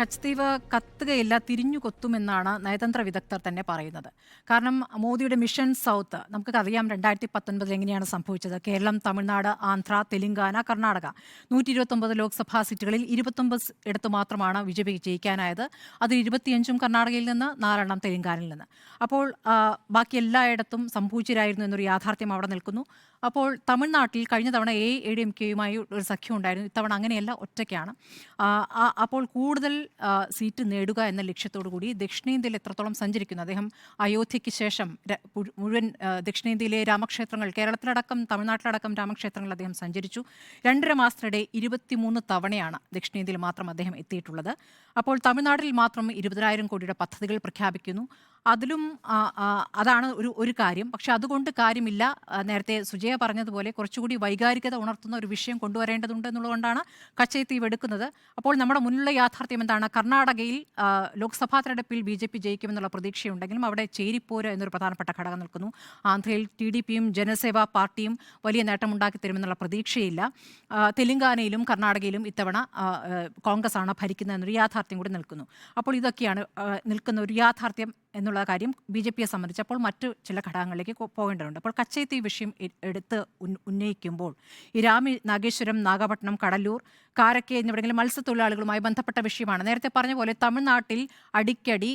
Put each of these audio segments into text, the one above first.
കച്ച്തീവ് കത്തുകയില്ല, തിരിഞ്ഞു കൊത്തുമെന്നാണ് നയതന്ത്ര വിദഗ്ധർ തന്നെ പറയുന്നത്. കാരണം മോദിയുടെ മിഷൻ സൗത്ത് നമുക്കറിയാം 2019 എങ്ങനെയാണ് സംഭവിച്ചത്. കേരളം, തമിഴ്നാട്, ആന്ധ്ര, തെലങ്കാന, കർണാടക 129 ലോക്സഭാ സീറ്റുകളിൽ 29 ഇടത്ത് മാത്രമാണ് ബിജെപി ജയിക്കാനായത്. അതിൽ 25ഉം കർണാടകയിൽ നിന്ന്, 4 തെലങ്കാനയിൽ നിന്ന്. അപ്പോൾ ബാക്കി എല്ലായിടത്തും സംഭവിച്ചിരായിരുന്നു എന്നൊരു യാഥാർത്ഥ്യം അവിടെ നിൽക്കുന്നു. അപ്പോൾ തമിഴ്നാട്ടിൽ കഴിഞ്ഞ തവണ AIADMKയുമായി ഒരു സഖ്യം ഉണ്ടായിരുന്നു. ഇത്തവണ അങ്ങനെയല്ല, ഒറ്റയ്ക്കാണ്. അപ്പോൾ കൂടുതൽ സീറ്റ് നേടുക എന്ന ലക്ഷ്യത്തോടു കൂടി ദക്ഷിണേന്ത്യയിൽ എത്രത്തോളം സഞ്ചരിക്കുന്നു അദ്ദേഹം. അയോധ്യയ്ക്ക് ശേഷം മുഴുവൻ ദക്ഷിണേന്ത്യയിലെ രാമക്ഷേത്രങ്ങൾ, കേരളത്തിലടക്കം തമിഴ്നാട്ടിലടക്കം രാമക്ഷേത്രങ്ങൾ അദ്ദേഹം സഞ്ചരിച്ചു. 2.5 മാസത്തിനിടെ 23 തവണയാണ് ദക്ഷിണേന്ത്യയിൽ മാത്രം അദ്ദേഹം എത്തിയിട്ടുള്ളത്. അപ്പോൾ തമിഴ്നാട്ടിൽ മാത്രം 20,000 കോടിയുടെ പദ്ധതികൾ പ്രഖ്യാപിക്കുന്നു. അതിലും അതാണ് ഒരു കാര്യം. പക്ഷെ അതുകൊണ്ട് കാര്യമില്ല. നേരത്തെ സുജയ പറഞ്ഞതുപോലെ കുറച്ചുകൂടി വൈകാരികത ഉണർത്തുന്ന ഒരു വിഷയം കൊണ്ടുവരേണ്ടതുണ്ട് എന്നുള്ളതുകൊണ്ടാണ് കച്ചയത്തീവ് എടുക്കുന്നത്. അപ്പോൾ നമ്മുടെ മുന്നിലുള്ള യാഥാർത്ഥ്യം എന്താണ്? കർണാടകയിൽ ലോക്സഭാ തെരഞ്ഞെടുപ്പിൽ BJP ജയിക്കുമെന്നുള്ള പ്രതീക്ഷയുണ്ടെങ്കിലും അവിടെ ചേരിപ്പോര് എന്നൊരു പ്രധാനപ്പെട്ട ഘടകം നിൽക്കുന്നു. ആന്ധ്രയിൽ TDPയും ജനസേവാ പാർട്ടിയും വലിയ നേട്ടമുണ്ടാക്കി തരുമെന്നുള്ള പ്രതീക്ഷയില്ല. തെലങ്കാനയിലും കർണാടകയിലും ഇത്തവണ കോൺഗ്രസ് ആണ് ഭരിക്കുന്നത് എന്നൊരു യാഥാർത്ഥ്യം കൂടി നിൽക്കുന്നു. അപ്പോൾ ഇതൊക്കെയാണ് നിൽക്കുന്ന ഒരു യാഥാർത്ഥ്യം എന്നുള്ള കാര്യം BJPയെ സംബന്ധിച്ചപ്പോൾ മറ്റു ചില ഘടകങ്ങളിലേക്ക് പോകേണ്ടതുണ്ട്. അപ്പോൾ കച്ചയത്തീവ് വിഷയം എടുത്ത് ഉന്നയിക്കുമ്പോൾ ഈ നാഗേശ്വരം, നാഗപട്ടണം, കടലൂർ, കാരക്കെ എന്നിവിടങ്ങളിൽ മത്സ്യത്തൊഴിലാളികളുമായി ബന്ധപ്പെട്ട വിഷയമാണ്. നേരത്തെ പറഞ്ഞ പോലെ തമിഴ്നാട്ടിൽ അടിക്കടി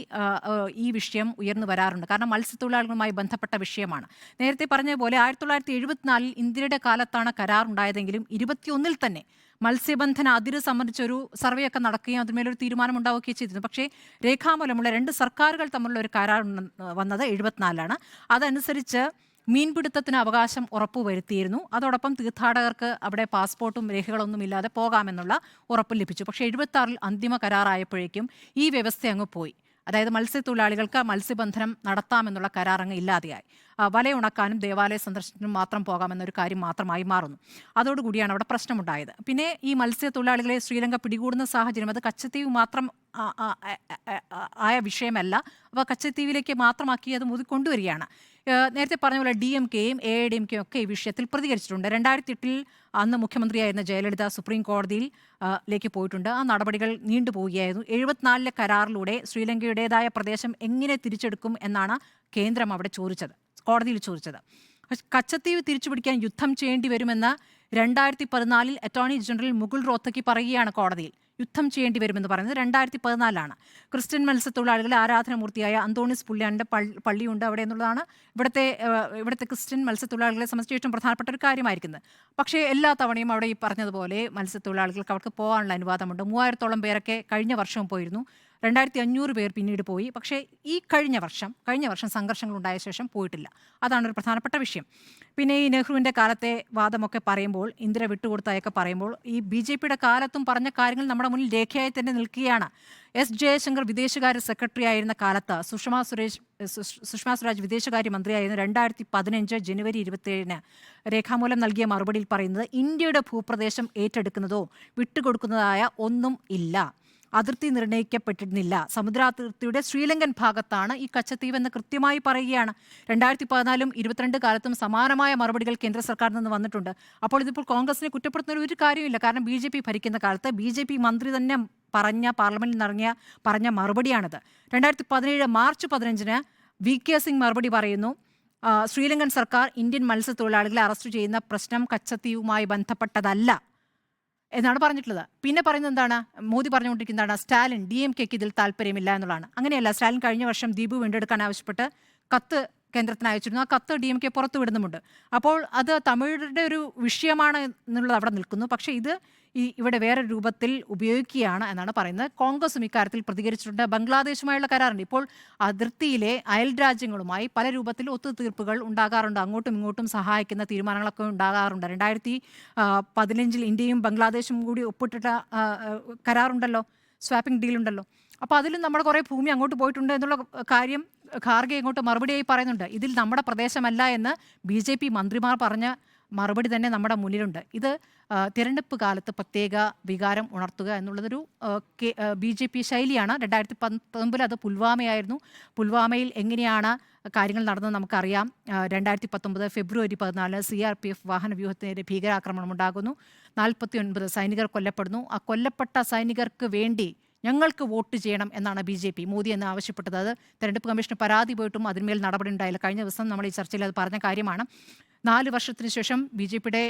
ഈ വിഷയം ഉയർന്നു വരാറുണ്ട്. കാരണം മത്സ്യത്തൊഴിലാളികളുമായി ബന്ധപ്പെട്ട വിഷയമാണ്. നേരത്തെ പറഞ്ഞ പോലെ 1974 ഇന്ത്യയുടെ കാലത്താണ് കരാറുണ്ടായതെങ്കിലും 21 തന്നെ മത്സ്യബന്ധന അതിര് സംബന്ധിച്ചൊരു സർവേ ഒക്കെ നടക്കുകയും അതിന്മേലൊരു തീരുമാനം ഉണ്ടാവുകയും ചെയ്തിരുന്നു. പക്ഷേ രേഖാമൂലമുള്ള 2 സർക്കാരുകൾ തമ്മിലുള്ള ഒരു കരാർ വന്നത് 74 അതനുസരിച്ച് മീൻപിടുത്തത്തിന് അവകാശം ഉറപ്പുവരുത്തിയിരുന്നു. അതോടൊപ്പം തീർത്ഥാടകർക്ക് അവിടെ പാസ്പോർട്ടും രേഖകളൊന്നും ഇല്ലാതെ പോകാമെന്നുള്ള ഉറപ്പ് ലഭിച്ചു. പക്ഷേ 76 അന്തിമ കരാറായപ്പോഴേക്കും ഈ വ്യവസ്ഥ അങ്ങ് പോയി. അതായത് മത്സ്യത്തൊഴിലാളികൾക്ക് മത്സ്യബന്ധനം നടത്താമെന്നുള്ള കരാർ അങ്ങ് ഇല്ലാതെയായി. വലയുണക്കാനും ദേവാലയ സന്ദർശനത്തിനും മാത്രം പോകാമെന്നൊരു കാര്യം മാത്രമായി മാറുന്നു. അതോടുകൂടിയാണ് അവിടെ പ്രശ്നമുണ്ടായത്. പിന്നെ ഈ മത്സ്യത്തൊഴിലാളികളെ ശ്രീലങ്ക പിടികൂടുന്ന സാഹചര്യം അത് കച്ചത്തീവ് മാത്രം ആയ വിഷയമല്ല. അപ്പോൾ കച്ചത്തീവിലേക്ക് മാത്രമാക്കി അത് കൊണ്ടുവരികയാണ്. നേരത്തെ പറഞ്ഞ പോലെ DMKയും AIADMKയും ഒക്കെ ഈ വിഷയത്തിൽ പ്രതികരിച്ചിട്ടുണ്ട്. 2008 അന്ന് മുഖ്യമന്ത്രിയായിരുന്ന ജയലളിത സുപ്രീം കോടതിയിലേക്ക് പോയിട്ടുണ്ട്. ആ നടപടികൾ നീണ്ടുപോവുകയായിരുന്നു. 74 കരാറിലൂടെ ശ്രീലങ്കയുടേതായ പ്രദേശം എങ്ങനെ തിരിച്ചെടുക്കും എന്നാണ് കേന്ദ്രം അവിടെ കോടതിയിൽ ചോദിച്ചത്. കച്ചത്തീവ് തിരിച്ചുപിടിക്കാൻ യുദ്ധം ചെയ്യേണ്ടി വരുമെന്ന് 2014 അറ്റോർണി ജനറൽ മുകുൾ റോത്തക്കി പറയുകയാണ് കോടതിയിൽ. യുദ്ധം ചെയ്യേണ്ടി വരുമെന്ന് പറയുന്നത് 2014 ക്രിസ്ത്യൻ മത്സ്യത്തൊഴിലാളികളുടെ ആരാധനാമൂർത്തിയായ അന്തോണിസ് പുള്ളിയാൻ്റെ പള്ളിയുണ്ട് അവിടെ എന്നുള്ളതാണ് ഇവിടുത്തെ ക്രിസ്ത്യൻ മത്സ്യത്തൊഴിലാളികളെ സംബന്ധിച്ച് ഏറ്റവും പ്രധാനപ്പെട്ട ഒരു കാര്യമായിരിക്കുന്നത്. പക്ഷേ എല്ലാ തവണയും അവിടെ ഈ പറഞ്ഞതുപോലെ മത്സ്യത്തൊഴിലാളികൾക്ക് അവർക്ക് പോകാനുള്ള അനുവാദമുണ്ട്. 3000-ഓളം പേരൊക്കെ കഴിഞ്ഞ വർഷവും പോയിരുന്നു. 2500 പേർ പിന്നീട് പോയി. പക്ഷേ ഈ കഴിഞ്ഞ വർഷം സംഘർഷങ്ങൾ ഉണ്ടായ ശേഷം പോയിട്ടില്ല. അതാണ് ഒരു പ്രധാനപ്പെട്ട വിഷയം. പിന്നെ ഈ നെഹ്റുവിൻ്റെ കാലത്തെ വാദമൊക്കെ പറയുമ്പോൾ, ഇന്ദിര വിട്ടുകൊടുത്തായൊക്കെ പറയുമ്പോൾ ഈ BJPയുടെ കാലത്തും പറഞ്ഞ കാര്യങ്ങൾ നമ്മുടെ മുന്നിൽ രേഖയായി തന്നെ നിൽക്കുകയാണ്. ജയശങ്കർ വിദേശകാര്യ സെക്രട്ടറി ആയിരുന്ന കാലത്ത് സുഷമ സ്വരാജ് വിദേശകാര്യ മന്ത്രിയായിരുന്ന 2015 ജനുവരി 27 രേഖാമൂലം നൽകിയ മറുപടിയിൽ പറയുന്നത് ഇന്ത്യയുടെ ഭൂപ്രദേശം ഏറ്റെടുക്കുന്നതോ വിട്ടുകൊടുക്കുന്നതായ ഒന്നും ഇല്ല. അതിർത്തി നിർണ്ണയിക്കപ്പെട്ടിരുന്നില്ല. സമുദ്രാതിർത്തിയുടെ ശ്രീലങ്കൻ ഭാഗത്താണ് ഈ കച്ചത്തീവ് എന്ന് കൃത്യമായി പറയുകയാണ്. 2014 22 കാലത്തും സമാനമായ മറുപടികൾ കേന്ദ്ര സർക്കാരിൽ നിന്ന് വന്നിട്ടുണ്ട്. അപ്പോൾ ഇതിപ്പോൾ കോൺഗ്രസിനെ കുറ്റപ്പെടുത്തുന്ന ഒരു കാര്യമില്ല. കാരണം BJP ഭരിക്കുന്ന കാലത്ത് BJP മന്ത്രി തന്നെ പാർലമെന്റിൽ പറഞ്ഞ മറുപടിയാണിത്. 2017 മാർച്ച് 15 VK സിംഗ് മറുപടി പറയുന്നു. ശ്രീലങ്കൻ സർക്കാർ ഇന്ത്യൻ മത്സ്യത്തൊഴിലാളികളെ അറസ്റ്റ് ചെയ്യുന്ന പ്രശ്നം കച്ചത്തീവുമായി ബന്ധപ്പെട്ടതല്ല എന്നാണ് പറഞ്ഞിട്ടുള്ളത്. പിന്നെ പറയുന്നത് എന്താണ്? മോദി പറഞ്ഞുകൊണ്ടിരിക്കുന്നതാണ് സ്റ്റാലിൻ DMKക്ക് ഇതിൽ താല്പര്യമില്ല എന്നുള്ളതാണ്. അങ്ങനെയല്ല. സ്റ്റാലിൻ കഴിഞ്ഞ വർഷം ദ്വീപ് വീണ്ടെടുക്കാൻ ആവശ്യപ്പെട്ട് കത്ത് കേന്ദ്രത്തിന് അയച്ചിരുന്നു. ആ കത്ത് DMK പുറത്തു വിടുന്നുമുണ്ട്. അപ്പോൾ അത് തമിഴരുടെ ഒരു വിഷയമാണ് എന്നുള്ളത് അവിടെ നിൽക്കുന്നു. പക്ഷേ ഇത് ഇവിടെ വേറെ രൂപത്തിൽ ഉപയോഗിക്കുകയാണ് എന്നാണ് പറയുന്നത്. കോൺഗ്രസും ഇക്കാര്യത്തിൽ പ്രതികരിച്ചിട്ടുണ്ട്. ബംഗ്ലാദേശുമായുള്ള കരാറുണ്ട്. ഇപ്പോൾ അതിർത്തിയിലെ അയൽ രാജ്യങ്ങളുമായി പല രൂപത്തിൽ ഒത്തുതീർപ്പുകൾ ഉണ്ടാകാറുണ്ട്. അങ്ങോട്ടും ഇങ്ങോട്ടും സഹായിക്കുന്ന തീരുമാനങ്ങളൊക്കെ ഉണ്ടാകാറുണ്ട്. 2015 ഇന്ത്യയും ബംഗ്ലാദേശും കൂടി ഒപ്പിട്ടിട്ട കരാറുണ്ടല്ലോ, സ്വാപ്പിംഗ് ഡീലുണ്ടല്ലോ. അപ്പോൾ അതിലും നമ്മുടെ കുറേ ഭൂമി അങ്ങോട്ട് പോയിട്ടുണ്ട് എന്നുള്ള കാര്യം ഖാർഗെ ഇങ്ങോട്ട് മറുപടിയായി പറയുന്നുണ്ട്. ഇതിൽ നമ്മുടെ പ്രദേശമല്ല എന്ന് BJP മന്ത്രിമാർ പറഞ്ഞ മറുപടി തന്നെ നമ്മുടെ മുന്നിലുണ്ട്. ഇത് തിരഞ്ഞെടുപ്പ് കാലത്ത് പ്രത്യേക വികാരം ഉണർത്തുക എന്നുള്ളതൊരു BJP ശൈലിയാണ്. 2019 അത് പുൽവാമയായിരുന്നു. പുൽവാമയിൽ എങ്ങനെയാണ് കാര്യങ്ങൾ നടന്നത് നമുക്കറിയാം. 2019 ഫെബ്രുവരി 14 CRPF വാഹനവ്യൂഹത്തിനെതിരെ ഭീകരാക്രമണം ഉണ്ടാകുന്നു. 49 സൈനികർ കൊല്ലപ്പെടുന്നു. ആ കൊല്ലപ്പെട്ട സൈനികർക്ക് വേണ്ടി ഞങ്ങൾക്ക് വോട്ട് ചെയ്യണം എന്നാണ് BJP മോദി എന്ന് ആവശ്യപ്പെട്ടത്. അത് തെരഞ്ഞെടുപ്പ് കമ്മീഷന് പരാതി പോയിട്ടും അതിന്മേൽ നടപടി ഉണ്ടായില്ല. കഴിഞ്ഞ ദിവസം നമ്മൾ ഈ ചർച്ചയിൽ അത് പറഞ്ഞ കാര്യമാണ്. 4 വർഷത്തിന് ശേഷം BJPയുടെ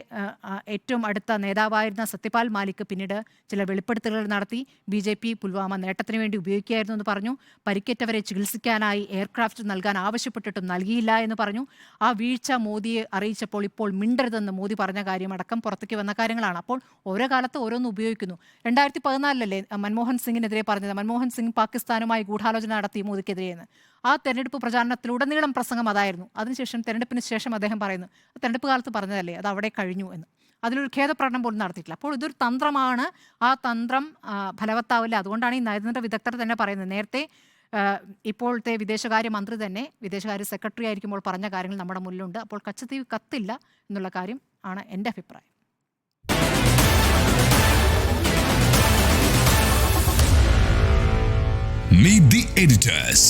ഏറ്റവും അടുത്ത നേതാവായിരുന്ന സത്യപാൽ മാലിക് പിന്നീട് ചില വെളിപ്പെടുത്തലുകൾ നടത്തി. BJP പുൽവാമ നേട്ടത്തിന് വേണ്ടി ഉപയോഗിക്കുകയായിരുന്നു എന്ന് പറഞ്ഞു. പരിക്കേറ്റവരെ ചികിത്സിക്കാനായി എയർക്രാഫ്റ്റ് നൽകാൻ ആവശ്യപ്പെട്ടിട്ടും നൽകിയില്ല എന്ന് പറഞ്ഞു. ആ വീഴ്ച മോദിയെ അറിയിച്ചപ്പോൾ ഇപ്പോൾ മിണ്ടരുതെന്ന് മോദി പറഞ്ഞ കാര്യമടക്കം പുറത്തേക്ക് വന്ന കാര്യങ്ങളാണ്. അപ്പോൾ ഓരോ കാലത്ത് ഓരോന്ന് ഉപയോഗിക്കുന്നു. 2014 മൻമോഹൻ സിംഗിനെതിരെ പറഞ്ഞത്. മൻമോഹൻ സിംഗ് പാകിസ്ഥാനുമായി ഗൂഢാലോചന നടത്തി മോദിക്കെതിരെയെന്ന്. ആ തെരഞ്ഞെടുപ്പ് പ്രചാരണത്തിലുടനീളം പ്രസംഗം അതായിരുന്നു. അതിനുശേഷം തെരഞ്ഞെടുപ്പിന് ശേഷം അദ്ദേഹം പറയുന്നു തെരഞ്ഞെടുപ്പ് കാലത്ത് പറഞ്ഞതല്ലേ, അത് അവിടെ കഴിഞ്ഞു എന്ന്. അതിലൊരു ഖേദപ്രകടനം പോലും നടത്തിയിട്ടില്ല. അപ്പോൾ ഇതൊരു തന്ത്രമാണ്. ആ തന്ത്രം ഫലവത്താവില്ല. അതുകൊണ്ടാണ് ഈ നയതന്ത്ര വിദഗ്ധർ തന്നെ പറയുന്നത്. നേരത്തെ ഇപ്പോഴത്തെ വിദേശകാര്യ മന്ത്രി തന്നെ വിദേശകാര്യ സെക്രട്ടറി ആയിരിക്കുമ്പോൾ പറഞ്ഞ കാര്യങ്ങൾ നമ്മുടെ മുന്നിലുണ്ട്. അപ്പോൾ കച്ചത്തീവ് കത്തില്ല എന്നുള്ള കാര്യം ആണ് എൻ്റെ അഭിപ്രായം. Meet the editors.